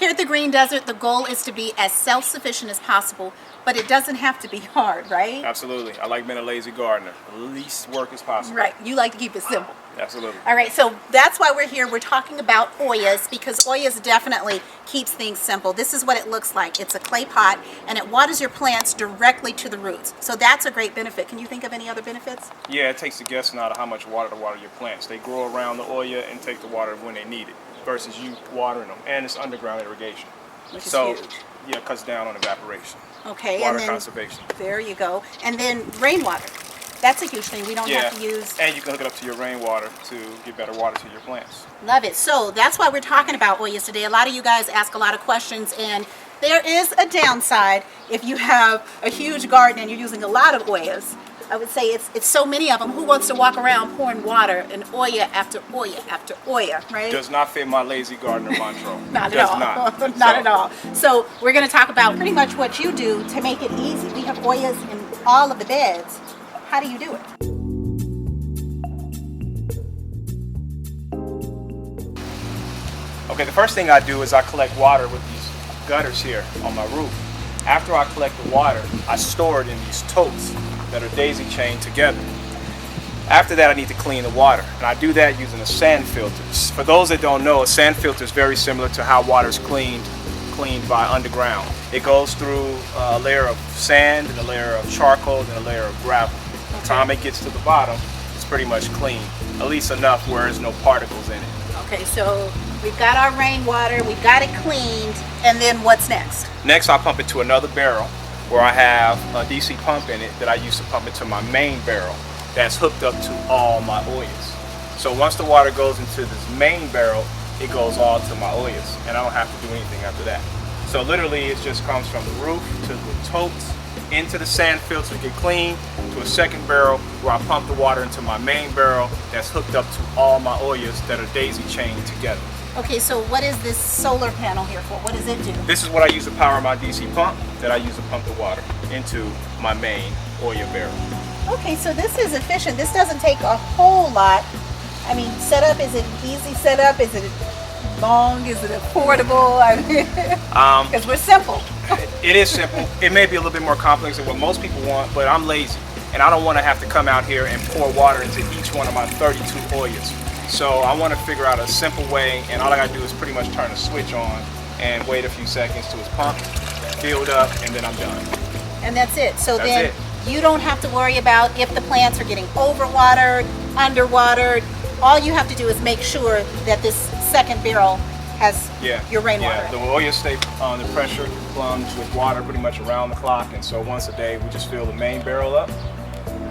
Here at the Green Desert, the goal is to be as self-sufficient as possible, but it doesn't have to be hard, right? Absolutely. I like being a lazy gardener. The least work as possible. Right. You like to keep it simple. Absolutely. All right, so that's why we're here. We're talking about Ollas because Ollas definitely keeps things simple. This is what it looks like. It's a clay pot, and it waters your plants directly to the roots. So that's a great benefit. Can you think of any other benefits? Yeah, it takes the guessing out of how much water to water your plants. They grow around the Olla and take the water when they need it versus you watering them. And it's underground irrigation. Which is so, huge. yeah, it cuts down on evaporation. Okay, Water and then, conservation. There you go. And then rainwater. That's a huge thing. We don't have to use... And you can hook it up to your rainwater to get better water to your plants. Love it. So that's why we're talking about Ollas today. A lot of you guys ask a lot of questions, and there is a downside if you have a huge garden and you're using a lot of Ollas. I would say it's so many of them. Who wants to walk around pouring water and Olla after Olla after Olla, right? Does not fit my lazy gardener mantra. Not at all. Not at all. So we're going to talk about pretty much what you do to make it easy. We have Ollas in all of the beds. How do you do it? Okay, the first thing I do is I collect water with these gutters here on my roof. After I collect the water, I store it in these totes that are daisy chained together. After that, I need to clean the water, and I do that using a sand filter. For those that don't know, a sand filter is very similar to how water is cleaned by underground. It goes through a layer of sand and a layer of charcoal and a layer of gravel. By the time it gets to the bottom, it's pretty much clean, at least enough where there's no particles in it. Okay, so we've got our rainwater, we've got it cleaned, and then what's next? Next, I pump it to another barrel where I have a DC pump in it that I use to pump it to my main barrel that's hooked up to all my Ollas. So once the water goes into this main barrel, it goes all to my Ollas, and I don't have to do anything after that. So literally, it just comes from the roof to the totes, into the sand filter to get clean, to a second barrel where I pump the water into my main barrel that's hooked up to all my Ollas that are daisy chained together. Okay, so what is this solar panel here for? What does it do? This is what I use to power my DC pump that I use to pump the water into my main Olla barrel. Okay, so this is efficient. This doesn't take a whole lot. I mean, setup, is it easy setup? Is it long? Is it affordable? I mean, because we're simple. It is simple. It may be a little bit more complex than what most people want, but I'm lazy. And I don't want to have to come out here and pour water into each one of my 32 Ollas. So I want to figure out a simple way, and all I got to do is pretty much turn the switch on and wait a few seconds till it's pumped, filled up, and then I'm done. And that's it. So That's then it. You don't have to worry about if the plants are getting overwatered, underwatered. All you have to do is make sure that this second barrel has your rainwater. Yeah, the Ollas stay on the pressure plunge with water pretty much around the clock, and so once a day we just fill the main barrel up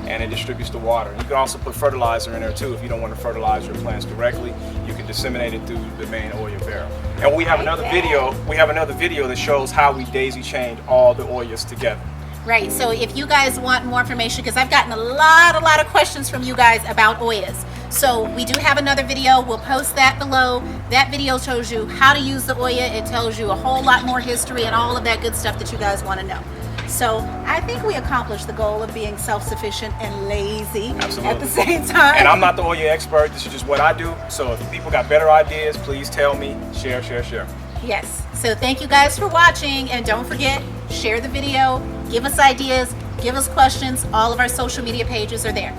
and it distributes the water. You can also put fertilizer in there too if you don't want to fertilize your plants directly. You can disseminate it through the main Olla barrel. And we have another video. We have another video that shows how we daisy chained all the Ollas together. Right, so if you guys want more information, because I've gotten a lot of questions from you guys about Ollas. So we do have another video. We'll post that below. That video shows you how to use the Olla. It tells you a whole lot more history and all of that good stuff that you guys want to know. So I think we accomplished the goal of being self-sufficient and lazy at the same time. And I'm not the Olla expert. This is just what I do. So if people got better ideas, please tell me. Share, share, share. Yes. So thank you guys for watching, and don't forget, share the video, give us ideas, give us questions. All of our social media pages are there.